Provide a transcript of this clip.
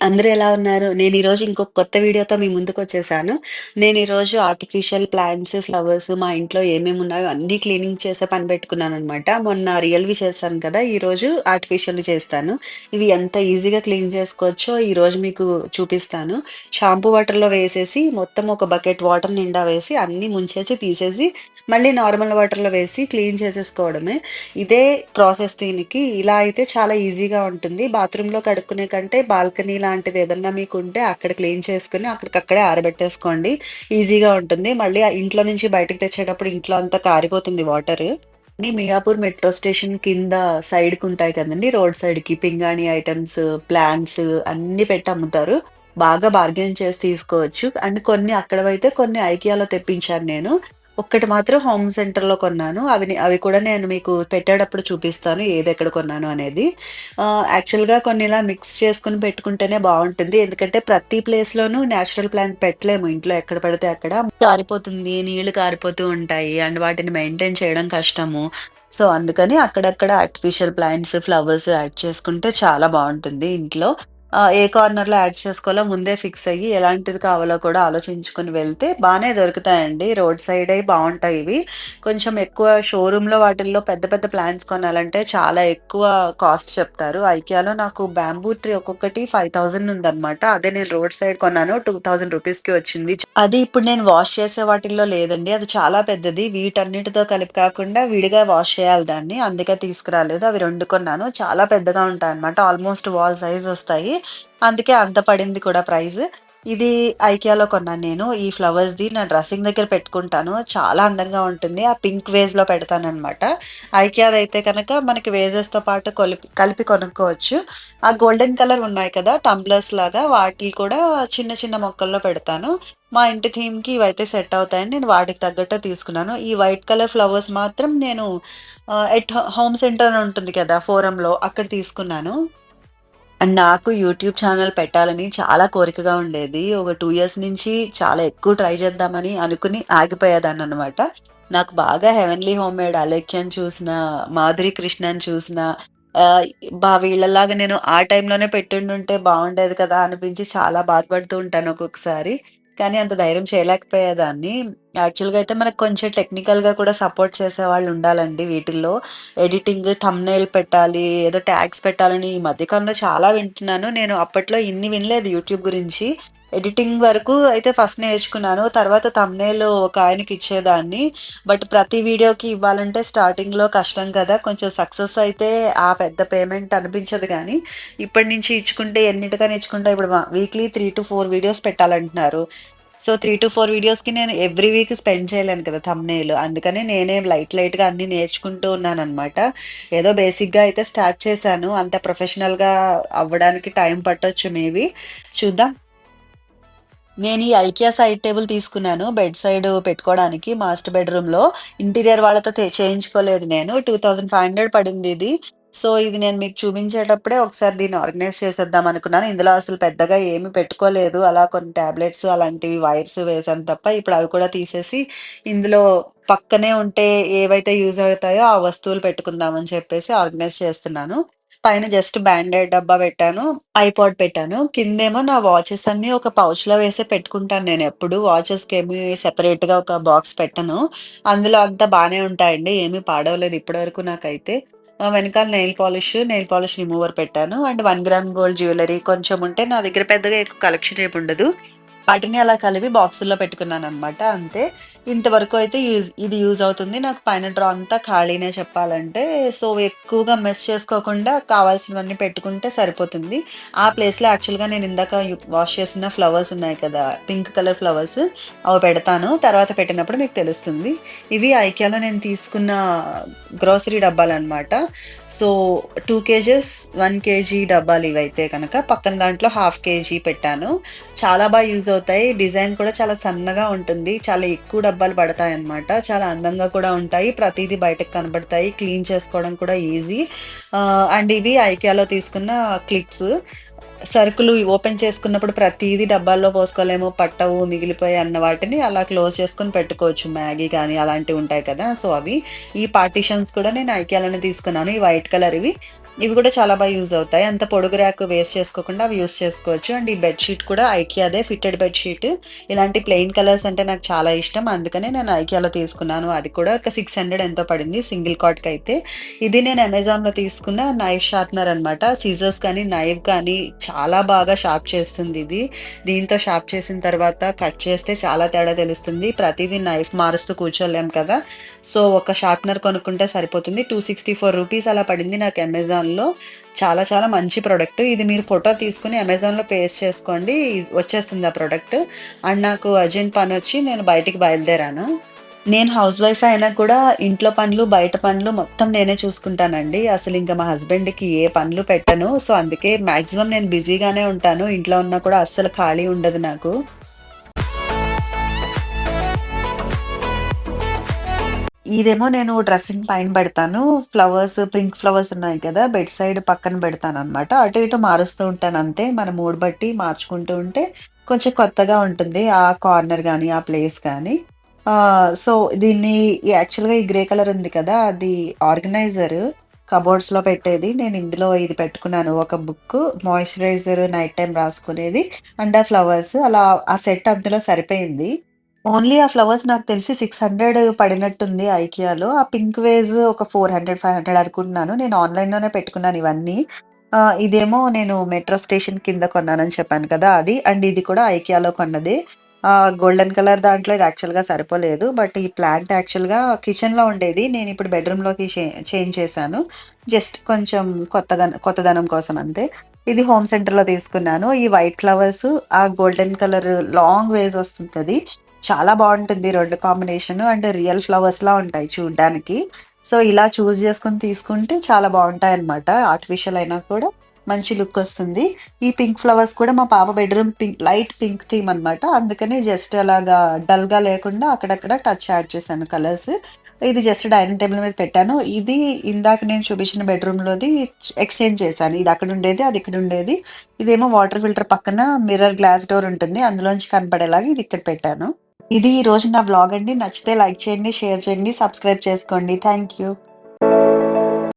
అందరూ ఎలా ఉన్నారు? నేనీరోజు ఇంకొక కొత్త వీడియోతో మీ ముందుకొచ్చేసాను. నేనీరోజు ఆర్టిఫిషియల్ ప్లాంట్స్, ఫ్లవర్స్ మా ఇంట్లో ఏమేమున్నాయో అన్నీ క్లీనింగ్ చేసే పని పెట్టుకున్నాననమాట. మొన్న రియల్‌వి చేశాను కదా! ఈరోజు ఆర్టిఫిషియల్‌వి చేస్తాను. ఇవి ఎంత ఈజీగా క్లీన్ చేసుకోవచ్చో ఈరోజు మీకు చూపిస్తాను. షాంపూ వాటర్‌లో వేసేసి మొత్తం ఒక బకెట్ వాటర్ నిండా వేసి అన్నీ ముంచేసి తీసేసి మళ్ళీ నార్మల్ వాటర్‌లో వేసి క్లీన్ చేసేసుకోవడమే. ఇదే ప్రాసెస్ దీనికి. ఇలా అయితే చాలా ఈజీగా ఉంటుంది. బాత్రూమ్‌లో కడుక్కునే కంటే బాల్కనీ లాంటిది ఏదన్నా మీకుంటే అక్కడ క్లీన్ చేసుకొని అక్కడికక్కడే ఆరబెట్టేసుకోండి. ఈజీగా ఉంటుంది. మళ్ళీ ఆ ఇంట్లో నుంచి బయటకి తెచ్చేటప్పుడు ఇంట్లో అంతా కారిపోతుంది వాటరు. మియాపూర్ మెట్రో స్టేషన్ కింద సైడ్‌కుంటాయి కదండీ! రోడ్ సైడ్‌కి పింగాణి ఐటెమ్స్, ప్లాంట్స్ అన్నీ పెట్టి అమ్ముతారు. బాగా బార్గెయిన్ చేసి తీసుకోవచ్చు. అండ్ కొన్ని అక్కడవైతే కొన్ని ఐకియాలో తెప్పించాను నేను. ఒక్కటి మాత్రం హోమ్ సెంటర్‌లో కొన్నాను. అవి కూడా నేను మీకు పెట్టేటప్పుడు చూపిస్తాను ఏదెక్కడ కొన్నాను అనేది. యాక్చువల్‌గా కొన్ని ఇలా మిక్స్ చేసుకొని పెట్టుకుంటేనే బావుంటుంది. ఎందుకంటే ప్రతి ప్లేస్‌లోనూ నేచురల్ ప్లాంట్ పెట్టలేము ఇంట్లో ఎక్కడ పడితే అక్కడ. కారిపోతుంది, నీళ్లు కారిపోతూ ఉంటాయి. అండ్ వాటిని మెయింటైన్ చేయడం కష్టము. సో, అందుకని అక్కడక్కడ ఆర్టిఫిషియల్ ప్లాంట్స్, ఫ్లవర్స్ యాడ్ చేసుకుంటే చాలా బావుంటుంది ఇంట్లో. ఏ కార్నర్‌లో యాడ్ చేసుకోవాలో ముందే ఫిక్స్ అయ్యి ఎలాంటిది కావాలో కూడా ఆలోచించుకొని వెళ్తే బానే దొరుకుతాయండి. రోడ్ సైడే బావుంటాయి ఇవి. కొంచెం ఎక్కువ షోరూమ్‌లో వాటిల్లో పెద్ద పెద్ద ప్లాంట్స్ కొనాలంటే చాలా ఎక్కువ కాస్ట్ చెప్తారు. ఐకియాలో నాకు బ్యాంబూ ట్రీ ఒక్కొక్కటి 5000 ఉందన్నమాట. అదే నేను రోడ్ సైడ్ కొన్నాను. 2000 రూపీస్‌కి వచ్చింది. అది ఇప్పుడు నేను వాష్ చేసే వాటిల్లో లేదండి. అది చాలా పెద్దది. వీటన్నిటితో కలిపి కాకుండా విడిగా వాష్ చేయాలి దాన్ని. అందుకే తీసుకురాలేదు. అవి 2 కొన్నాను. చాలా పెద్దగా ఉంటాయన్నమాట. ఆల్‌మోస్ట్ వాల్ సైజ్ ఒస్తాయి. అందుకే అంత పడింది కూడా ప్రైస్. ఇది ఐకియాలో కొన్నాను నేను. ఈ ఫ్లవర్స్‌ది నా డ్రెస్సింగ్ దగ్గర పెట్టుకుంటాను. చాలా అందంగా ఉంటుంది. ఆ పింక్ వేస్‌లో పెడతాననమాట. ఐకియాదయితే కనుక మనకి వేజెస్‌తో పాటు కలిపి కొనుక్కోవచ్చు. ఆ గోల్డెన్ కలర్ ఉన్నాయి కదా! టంబ్లర్స్ లాగా వాటిలి కూడా చిన్న చిన్న మొక్కల్లో పెడతాను. మా ఇంటి థీమ్‌కి ఇవైతే సెట్ అవుతాయని నేను వాటికి తగ్గట్టే తీసుకున్నాను. ఈ వైట్ కలర్ ఫ్లవర్స్ మాత్రం నేను ఎట్ హోమ్ సెంటర్ అని ఉంటుంది కదా! ఫోరమ్‌లో అక్కడ తీసుకున్నాను. అండ్ నాకు యూట్యూబ్ ఛానెల్ పెట్టాలని చాలా కోరికగా ఉండేది. ఒక 2 ఇయర్స్ నుంచి చాలా ఎక్కువ ట్రై చేద్దామని అనుకుని ఆగిపోయేదాన్ననమాట. నాకు బాగా 'హెవెన్లీ హోమ్‌మేడ్' అలేఖ్యని చూసినా, 'మాధురి కృష్ణని' చూసినా ఆహ్, వీళ్ళలాగా నేను ఆ టైంలోనే పెట్టుండుంటే బావుండేది కదా! అనిపించి చాలా బాధపడుతూ ఉంటాను ఒక్కొక్కసారి. కానీ అంత ధైర్యం చేయలేకపోయేదాన్ని. యాక్చువల్‌గా అయితే మనకు కొంచెం టెక్నికల్‌గా కూడా సపోర్ట్ చేసేవాళ్ళుండాలండి వీటిల్లో. ఎడిటింగ్, థంబ్‌నెయిల్ పెట్టాలి, ఏదో ట్యాగ్స్ పెట్టాలని ఈ మధ్య కాలంలో చాలా వింటున్నాను. నేను అప్పట్లో ఇన్ని వినలేదు యూట్యూబ్ గురించి. ఎడిటింగ్ వరకు అయితే ఫస్ట్ నేర్చుకున్నాను. తర్వాత థంబ్‌నెయిల్ ఒక ఆయనకిచ్చేదాన్ని. బట్ ప్రతి వీడియోకి ఇవ్వాలంటే స్టార్టింగ్‌లో కష్టం కదా! కొంచెం సక్సెస్ అయితే ఆ పెద్ద పేమెంట్ అనిపించదు గానీ, ఇప్పటి నుంచి ఇచ్చుకుంటే ఎన్నిటికని ఇచ్చుకుంటా ఇప్పుడు వీక్లీ 3-4 వీడియోస్ పెట్టాలంటున్నారు. సో, 3-4 వీడియోస్‌కి నేను ఎవ్రీ వీక్ స్పెండ్ చేయలేను కదా! థంబ్‌నెయిల్. అందుకని నేనే లైట్‌గా అన్నీ నేర్చుకుంటూ ఉన్నాననమాట. ఏదో బేసిక్‌గా అయితే స్టార్ట్ చేశాను. అంత ప్రొఫెషనల్‌గా అవ్వడానికి టైం పట్టొచ్చు మేబీ. చూద్దాం. నేను ఈ ఐకియా సైడ్ టేబుల్ తీసుకున్నాను. బెడ్ సైడ్ పెట్టుకోవడానికి మాస్టర్ బెడ్‌రూమ్‌లో. ఇంటీరియర్ వాళ్ళతో చేయించుకోలేదు నేను. 2500 పడిందిది. సో, ఇది నేను మీకు చూపించేటప్పుడే ఒకసారి దీన్ని ఆర్గనైజ్ చేసేద్దాం అనుకున్నాను. ఇందులో అసలు పెద్దగా ఏమి పెట్టుకోలేదు. అలా కొన్ని టాబ్లెట్స్ అలాంటివి వైర్స్ వేశాను తప్ప, ఇప్పుడు అవి కూడా తీసేసి ఇందులో పక్కనే ఉంటే ఏవైతే యూజ్ అవుతాయో ఆ వస్తువులు పెట్టుకుందాం అని చెప్పేసి ఆర్గనైజ్ చేస్తున్నాను. పైన జస్ట్ బ్యాండెడ్ డబ్బా పెట్టాను. ఐపాడ్ పెట్టాను. కిందేమో నా వాచెస్ అన్నీ ఒక పౌచ్‌లో వేసే పెట్టుకుంటాను నేనెప్పుడు. వాచెస్‌కేమి సెపరేట్‌గా ఒక బాక్స్ పెట్టను. అందులో అంతా బానే ఉంటాయండి. ఏమి పాడవలేదు ఇప్పటివరకు నాకైతే. వెనకాల నెయిల్ పాలిష్ రిమూవర్ పెట్టాను. అండ్ 1 గ్రామ్ గోల్డ్ జ్యువెల్లరీ కొంచెం ఉంటే నా దగ్గర పెద్దగా ఎక్కువ కలెక్షన్ ఏముండదు. వాటిని అలా కలిపి బాక్సుల్లో పెట్టుకున్నాననమాట అంతే. ఇంతవరకు అయితే ఇది యూజ్ అవుతుంది. నాకు పైన డ్రా అంతా ఖాళీనే చెప్పాలంటే. సో, ఎక్కువగా మెస్ చేసుకోకుండా కావాల్సినవన్నీ పెట్టుకుంటే సరిపోతుంది. ఆ ప్లేస్‌లో యాక్చువల్‌గా నేను ఇందాక వాష్ చేసిన ఫ్లవర్స్ ఉన్నాయి కదా! పింక్ కలర్ ఫ్లవర్స్ అవి పెడతాను. తర్వాత పెట్టినప్పుడు మీకు తెలుస్తుంది. ఇవి ఐకియాలో నేను తీసుకున్న గ్రోసరీ డబ్బాలనమాట. సో, 2 కేజెస్, 1 కేజీ డబ్బాలు ఇవైతే కనుక. పక్కన దాంట్లో హాఫ్ కేజీ పెట్టాను. చాలా యూజ్ అవుతాయి. డిజైన్ కూడా చాలా సన్నగా ఉంటుంది. చాలా ఎక్కువ డబ్బాలు పడతాయన్నమాట. చాలా అందంగా కూడా ఉంటాయి. ప్రతీదీ బయటకి కనబడతాయి. క్లీన్ చేసుకోవడం కూడా ఈజీ. అండ్ ఇవి ఐకియాలో తీసుకున్న క్లిప్స్. సరుకులు ఓపెన్ చేసుకున్నప్పుడు ప్రతీదీ డబ్బాల్లో పోసుకోలేము, పట్టవు, మిగిలిపోయాయి అన్న వాటిని అలా క్లోజ్ చేసుకొని పెట్టుకోవచ్చు. మ్యాగీ కానీ అలాంటివి ఉంటాయి కదా! సో, అవి. ఈ పార్టిషన్స్ కూడా నేను ఐకియాలోనే తీసుకున్నాను. ఈ వైట్ కలర్ ఇవి. ఇవి కూడా చాలా యూజ్ అవుతాయి. అంత పొడుగు ర్యాక్ వేస్ట్ చేసుకోకుండా అవి యూజ్ చేసుకోవచ్చు. అండ్ ఈ బెడ్ షీట్ కూడా ఐకియాదే ఫిట్టెడ్ బెడ్ షీట్. ఇలాంటి ప్లెయిన్ కలర్స్ అంటే నాకు చాలా ఇష్టం. అందుకనే నేను ఐకియాలో తీసుకున్నాను. అది కూడా ఒక 600 ఎంతో పడింది సింగిల్ కాట్‌కయితే. ఇది నేను అమెజాన్‌లో తీసుకున్న నైఫ్ షార్ప్‌నర్ అనమాట. సిజర్స్ కానీ, నైఫ్ కానీ చాలా బాగా షార్ప్ చేస్తుంది ఇది. దీంతో షార్ప్ చేసిన తర్వాత కట్ చేస్తే చాలా తేడా తెలుస్తుంది. ప్రతీదీ నైఫ్ మారుస్తూ కూర్చోలేం కదా! సో, ఒక షార్ప్‌నర్ కొనుక్కుంటే సరిపోతుంది. రూ. 264 అలా పడింది నాకు అమెజాన్‌లో. చాలా చాలా మంచి ప్రొడక్ట్. ఇది మీరు ఫోటో తీసుకొని అమెజాన్‌లో పేస్ట్ చేసుకోండి. వచ్చేస్తుంది ఆ ప్రొడక్ట్. అండ్ నాకు అర్జెంట్ పనొచ్చి నేను బయటికి బయలుదేరాను. నేను హౌస్ వైఫ్ అయినా కూడా ఇంట్లో పనులు, బయట పనులు మొత్తం నేనే చూసుకుంటానండి. అసలింక మా హస్బెండ్‌కి ఏ పనులు పెట్టను. సో, అందుకే మాక్సిమం నేను బిజీగానే ఉంటాను. ఇంట్లో ఉన్నా కూడా అస్సలు ఖాళీ ఉండదు నాకు. ఇదేమో నేను డ్రెస్సింగ్ పైన పెడతాను. ఫ్లవర్స్, పింక్ ఫ్లవర్స్ ఉన్నాయి కదా! బెడ్ సైడ్ పక్కన పెడతాననమాట. అటు ఇటు మారుస్తూ ఉంటానంతే. మన మూడ్ బట్టి మార్చుకుంటూ ఉంటే కొంచెం కొత్తగా ఉంటుంది. ఆ కార్నర్ గాని, ఆ ప్లేస్ గాని. సో, దీన్ని యాక్చువల్‌గా ఈ గ్రే కలర్ ఉంది కదా! అది ఆర్గనైజర్ కబోర్డ్స్‌లో పెట్టేది. నేను ఇందులో ఇది పెట్టుకున్నాను. ఒక బుక్కు, మాయిశ్చరైజర్ నైట్ టైమ్ రాసుకునేది అండ్ ఆ ఫ్లవర్స్ అలా ఆ సెట్ అందులో సరిపోయింది. ఓన్లీ ఆ ఫ్లవర్స్ నాకు తెలిసి 600 పడినట్టుంది ఐకియాలో. ఆ పింక్ వేజ్ ఒక 400, 500 అనుకుంటున్నాను. నేను ఆన్‌లైన్‌లోనే పెట్టుకున్నాను ఇవన్నీ. ఇదేమో నేను మెట్రో స్టేషన్ కింద కొన్నానని చెప్పాను కదా! అది. అండ్ ఇది కూడా ఐకియాలో కొన్నదే. గోల్డెన్ కలర్ దాంట్లో ఇది యాక్చువల్‌గా సరిపోలేదు. బట్ ఈ ప్లాంట్ యాక్చువల్‌గా కిచెన్‌లో ఉండేది. నేనిప్పుడు బెడ్‌రూమ్‌లోకి చేంజ్ చేశాను. జస్ట్ కొంచెం కొత్తదనం కోసం అంతే. ఇది హోమ్ సెంటర్‌లో తీసుకున్నాను. ఈ వైట్ ఫ్లవర్స్, ఆ గోల్డెన్ కలర్ లాంగ్ వేస్ వస్తుంటది. చాలా బావుంటుంది 2 కాంబినేషను. అండ్ రియల్ ఫ్లవర్స్‌లా ఉంటాయి చూడ్డానికి. సో, ఇలా చూజ్ చేసుకొని తీసుకుంటే చాలా బావుంటాయన్నమాట. ఆర్టిఫిషియల్ అయినా కూడా మంచి లుకొస్తుంది. ఈ పింక్ ఫ్లవర్స్ కూడా మా పాప బెడ్‌రూమ్ లైట్ పింక్ థీమ్ అనమాట. అందుకని జస్ట్ అలాగా డల్‌గా లేకుండా అక్కడక్కడ టచ్ యాడ్ చేశాను కలర్స్. ఇది జస్ట్ డైనింగ్ టేబుల్ మీద పెట్టాను. ఇది ఇందాక నేను చూపించిన బెడ్‌రూమ్‌లోది ఎక్స్‌చేంజ్ చేశాను. ఇది అక్కడుండేది, అది ఇక్కడుండేది. ఇదేమో వాటర్ ఫిల్టర్ పక్కన మిర్రర్ గ్లాస్ డోర్ ఉంటుంది. అందులోంచి కనపడేలాగా ఇది ఇక్కడ పెట్టాను. ఇది ఈరోజు నా వ్లాగ్ అండి. నచ్చితే లైక్ చేయండి, షేర్ చేయండి, సబ్స్క్రైబ్ చేసుకోండి. Thank you.